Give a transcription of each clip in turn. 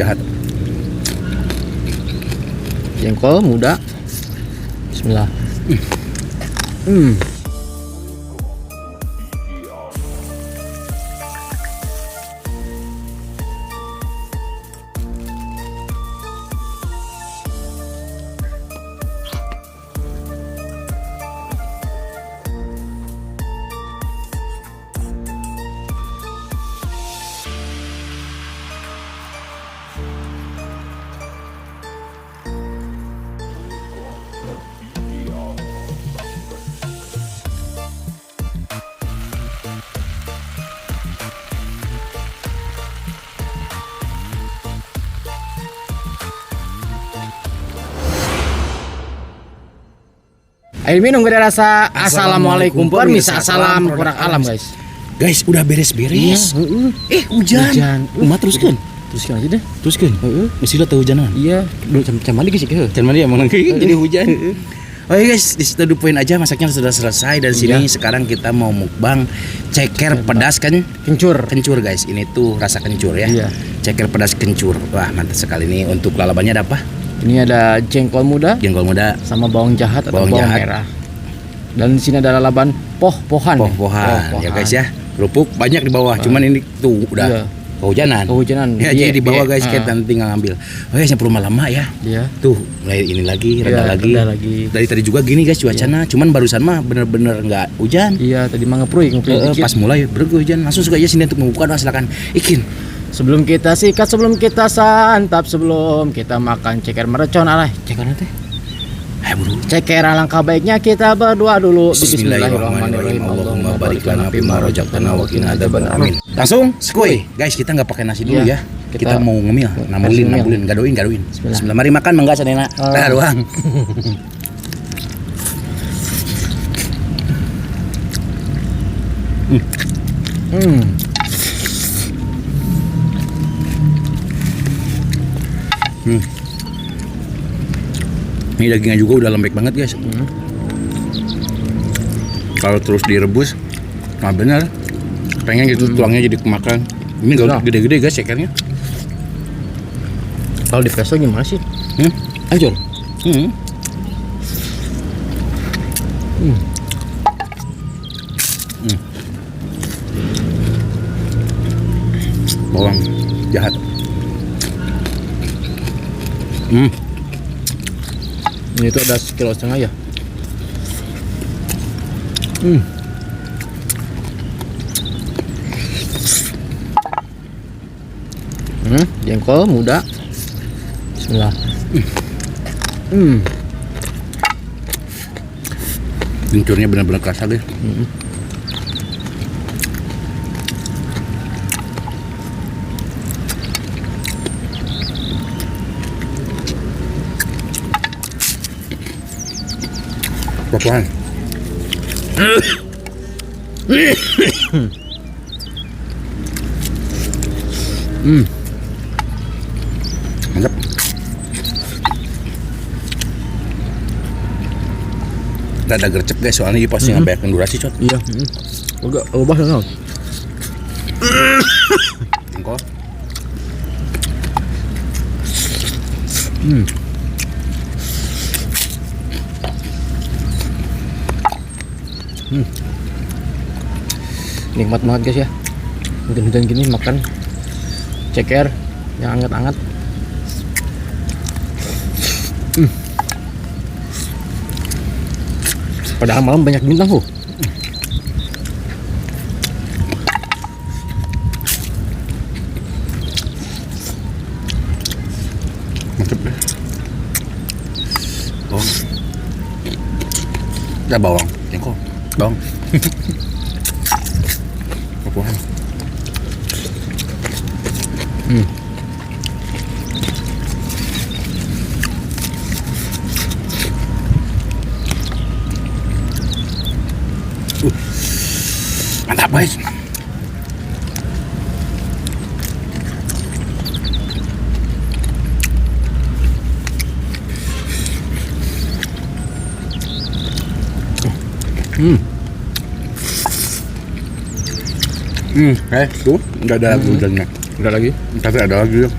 Jahat. Jengkol muda. Bismillah. Air minum gak ada rasa. Assalamualaikum permisa. Salam kurang alam guys. Guys, udah beres-beres. Hujan. Umat teruskan aja deh. Teruskan. Mesti lo tahu hujanan. Iya. Can mandi guys ya. Can mandi emang jadi hujan. Oke guys, di situ dupuin aja, masaknya sudah selesai. Dan sini sekarang kita mau mukbang ceker pedas kencur guys. Ini tuh rasa kencur ya. Iya. Ceker pedas kencur. Wah, mantap sekali nih. Untuk lalabannya ada apa? Ini ada jengkol muda sama bawang jahat atau bawang merah. Dan di sini ada lalaban poh-pohan ya guys ya. Kerupuk banyak di bawah, cuman ini tuh udah kehujanan. Ya, jadi di bawah guys, kita tinggal ngambil. Oke, yang perlu lama ya. Iya. Tuh, mulai ini lagi, reda lagi. Dari tadi juga gini guys cuacanya, cuman barusan mah bener-bener nggak hujan. Iya, tadi mah ngepruy dikit. Pas mulai berhujan, langsung suka aja sini untuk membuka. Silakan Ikin. Sebelum kita sikat, sebelum kita santap, sebelum kita makan ceker mercon alay. Ceker nanti. Buru. Ceker alangkah baiknya kita berdoa dulu. Bismillahirrahmanirrahim. Allahumma barik lana fima razaqtana wa qina adzabannar. Amin. Langsung skuy. Guys, kita nggak pakai nasi dulu ya. Kita mau ngemil, nambulin, gadoin. Bismillah. Mari makan mangga sanena. Dah doang. Ini dagingnya juga udah lembek banget guys. Kalau terus direbus, nah bener. Pengen gitu tuangnya jadi kemakan. Ini gak gede-gede guys cekernya. Kalau di presto gimana sih? Hancur. Bawang jahat. Ini tuh ada 1,5 kilo ya. Jengkol muda. Bismillah. Kencurnya benar-benar kerasa deh. Poh-pohan. Mantap. Ada gercep guys, soalnya ini pasti ngebayarkan durasi cot. Iya. Agak ubah kan. Jengkol. Nikmat banget guys ya. Hujan-hujan gini makan ceker yang anget-anget. Padahal malam banyak bintang tuh. Mantap deh. Bawang. Ada bawang, jengkol, bawang. Poh-pohan. Mantap guys. Tuh nggak ada hujannya. Udah lagi? Tapi ada lagi ya.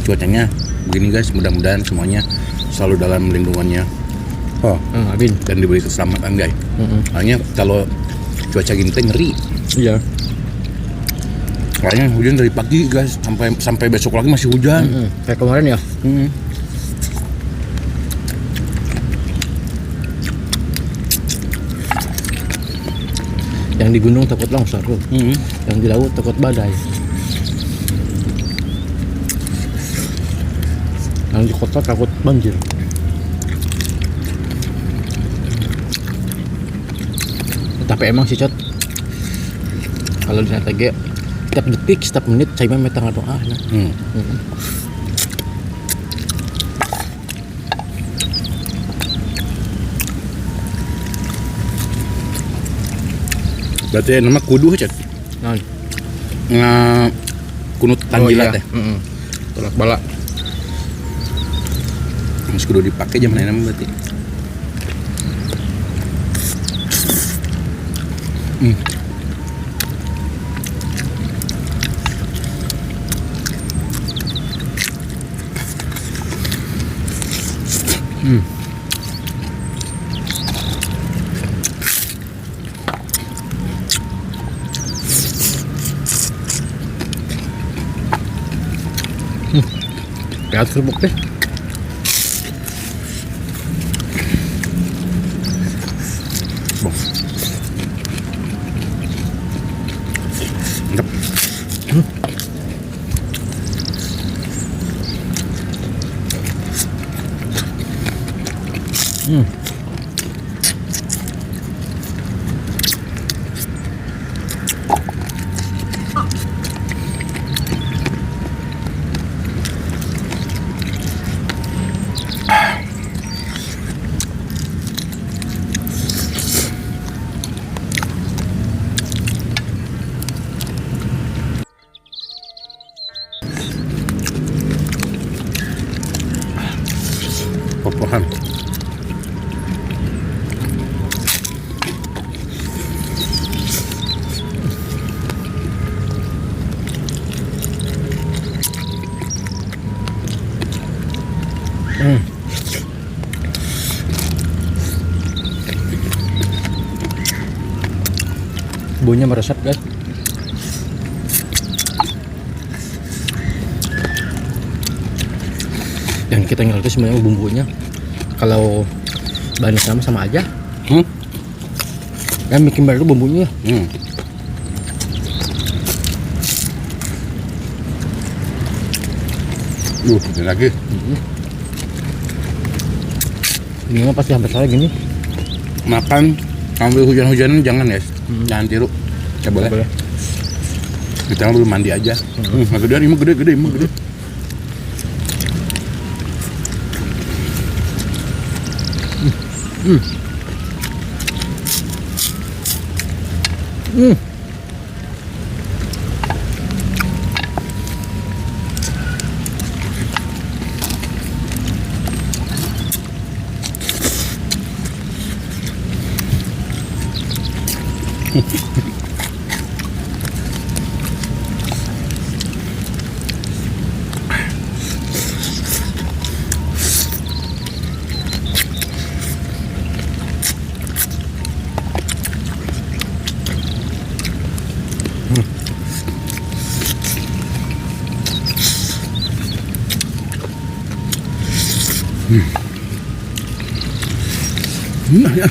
Cuacanya begini guys, mudah-mudahan semuanya selalu dalam lindungannya Amin. dan diberi keselamatan guys. Soalnya kalau cuaca gini teh ngeri. Iya. Soalnya hujan dari pagi guys sampai besok lagi masih hujan. Kayak kemarin ya. Yang di gunung takut longsor, yang di laut takut badai, yang di kota takut banjir. Tapi emang sih Cot, kalau di TG setiap detik, setiap menit saya memang tengah doa. Berarti nama kudu Cek. Kunut tanjilat teh. Tolak balak. Masih kudu dipakai zaman ini berarti. Kayak kerupuk deh. Bong. Mantap. Popohan. Baunya meresap guys. Yang kita ngerti sebenarnya bumbunya, kalau bahan sama aja. Yang bikin baru bumbunya. Ini lagi. Ini mah pasti hampir salah gini. Makan sambil hujan-hujanan jangan guys. Jangan tiru. Ya boleh. Kita belum mandi aja. Maksudnya ini gede. Ya.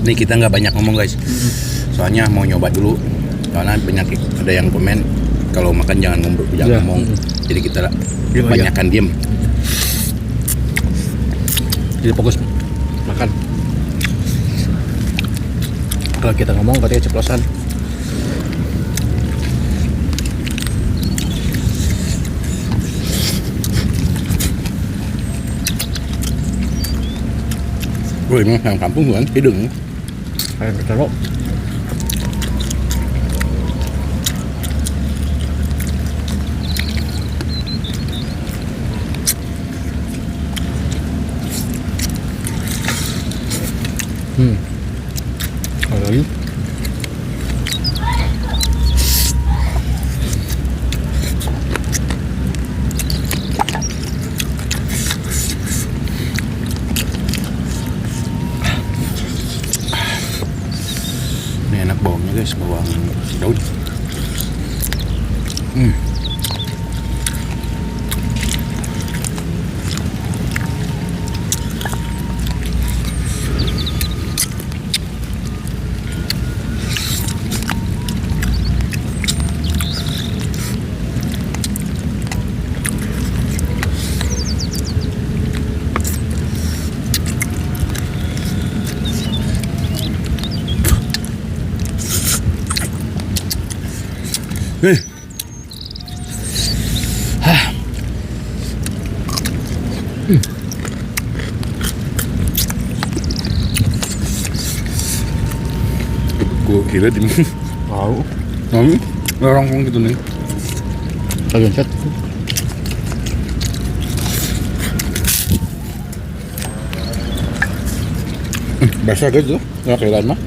Ini kita nggak banyak ngomong guys, soalnya mau nyoba dulu, soalnya banyak ada yang komen kalau makan jangan ngomong, jangan Ya. ngomong. Jadi kita Diam aja. banyakkan diem. Jadi fokus makan. Kalau kita ngomong katanya ceplosan. Gue emang orang kampung kan hidung. Kayak berterok. Ada lagi. Ini enak bawangnya guys, bawang daun. Gue kira di Tahu. orang gitu nih. Kalian chat. Basah gitu, nggak kelihatan mah.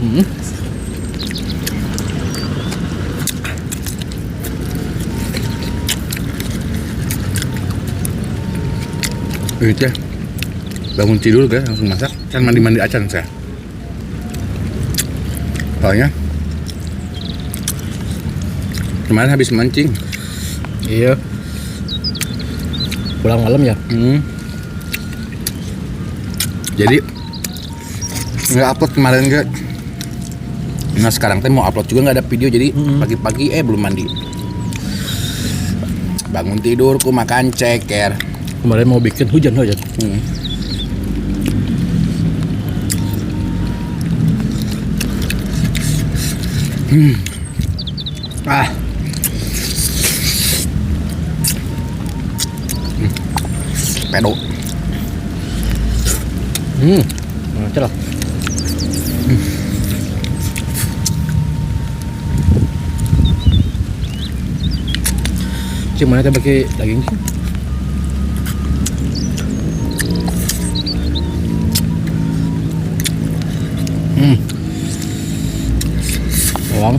Ini teh bangun tidur guys langsung masak, kan mandi acan saya. Soalnya kemarin habis mancing. Iya. Pulang malam ya. Jadi nggak upload kemarin guys. Nah sekarang teh mau upload juga nggak ada video, jadi pagi-pagi belum mandi. Bangun tidurku makan ceker. Kemarin mau bikin hujan. Pedo. Macam lah. Cuma mana pakai daging sih? Bawang.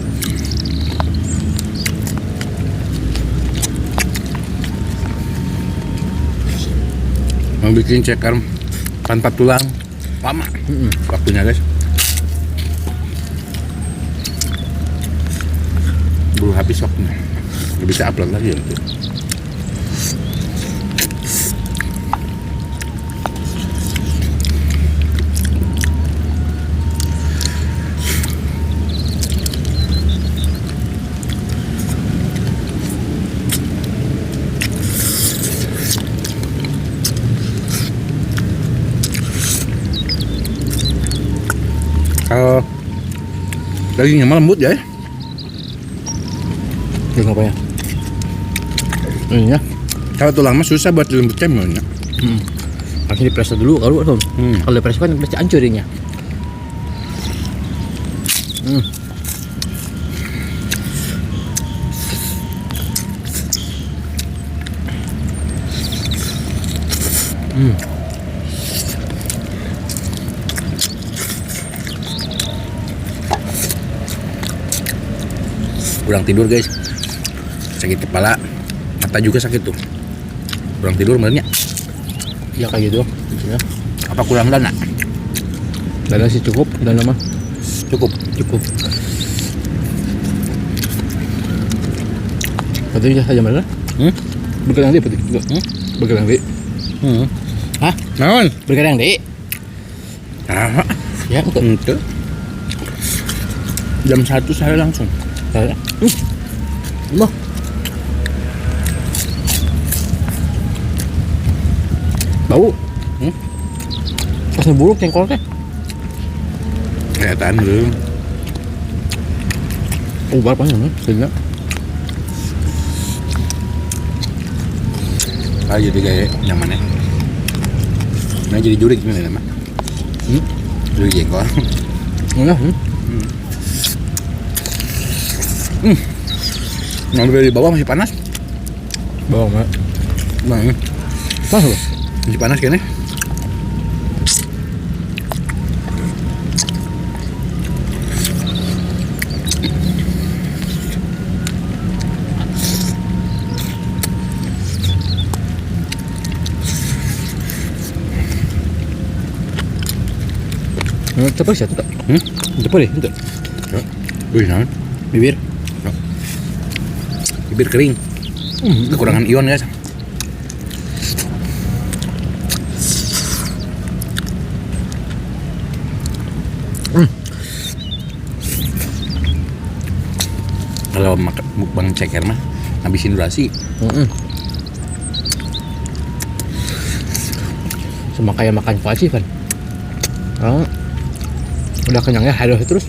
Mau bikin ceker tanpa tulang lama waktunya guys. Belum habis waktunya, nggak bisa upload lagi ya. Kalau dagingnya mah lembut ya. Daging apa ya? Ini ya. Kalau tulang mah susah buat dilembutkan namanya. Harusnya dipresto dulu kalau kalau dipresto kan pasti hancur ininya. Kurang tidur guys, sakit kepala, mata juga sakit tuh. Kurang tidur sebenarnya. Ya kayak gitu. Ya. Apa kurang dana? Dana sih cukup, dana mah Cukup. Berarti saja mana? Bergadang di berarti juga. Bergadang di. Hah? Naon? Bergadang di. Ah, Ya, itu. Jam 1 saya langsung. Saya. Loh. Bau. Hmm? Rasanya buruk jengkol teh. Kelihatan dulu. Berapa nih? Sehingga Jadi kayak nyamannya. Nah jadi jurik gimana nama? Jurik jengkol. enggak. Yang dari bawah masih panas. Bawang mah. Bang, Masuk. masih panas kayaknya. Cepat sih, tak. Cepat deh, itu. Wih, nah, bibir. Bibir kering. Kekurangan ion guys. Kalau makan mukbang ceker mah habisin durasi. Sama kayak makan kuasi kan. Oh, udah kenyang ya, haduh terus.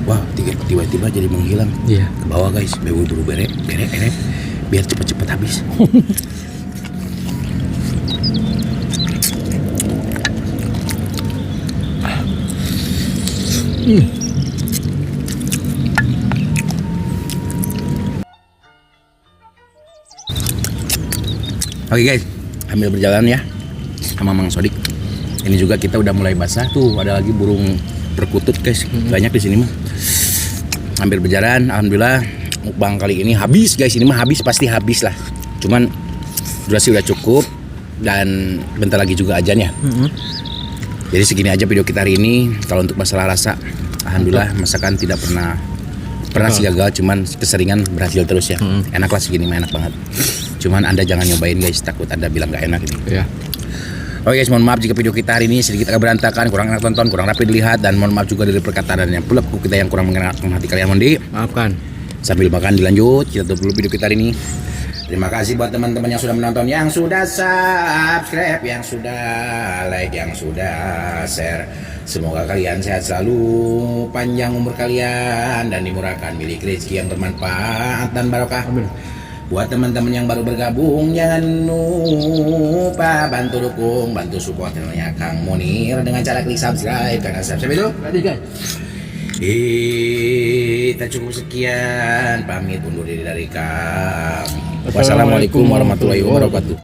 Wah, tiba-tiba jadi menghilang. Iya. Ke bawah guys, buru beret, biar cepet-cepet habis. Oke guys, sambil berjalan ya sama Mang Sodik. Ini juga kita udah mulai basah tuh, ada lagi burung perkutut guys, banyak di sini mah. Hampir berjalan, alhamdulillah mukbang kali ini habis guys. Ini mah habis, pasti habis lah. Cuman durasi udah cukup dan bentar lagi juga ajan ya. Jadi segini aja video kita hari ini. Kalau untuk masalah rasa, alhamdulillah masakan tidak pernah sih gagal, cuman keseringan berhasil terus ya. Enak lah segini mah, enak banget. Cuman Anda jangan nyobain guys, takut Anda bilang gak enak ini. Iya. Oke guys, mohon maaf jika video kita hari ini sedikit agak berantakan, kurang enak tonton, kurang rapi dilihat, dan mohon maaf juga dari perkataan dan yang pula kita yang kurang mengenakan hati kalian. Mondi, Maafkan. sambil makan dilanjut, kita tutup dulu video kita hari ini. Terima kasih buat teman-teman yang sudah menonton, yang sudah subscribe, yang sudah like, yang sudah share. Semoga kalian sehat selalu, panjang umur kalian, dan dimurahkan milik rezeki yang bermanfaat dan barokah. Amin. Buat teman-teman yang baru bergabung, jangan lupa bantu dukung, bantu support channelnya Kang Munir dengan cara klik subscribe. Karena subscribe itu Tadi guys. kita cukup sekian, pamit undur diri dari kami. Wassalamualaikum warahmatullahi wabarakatuh.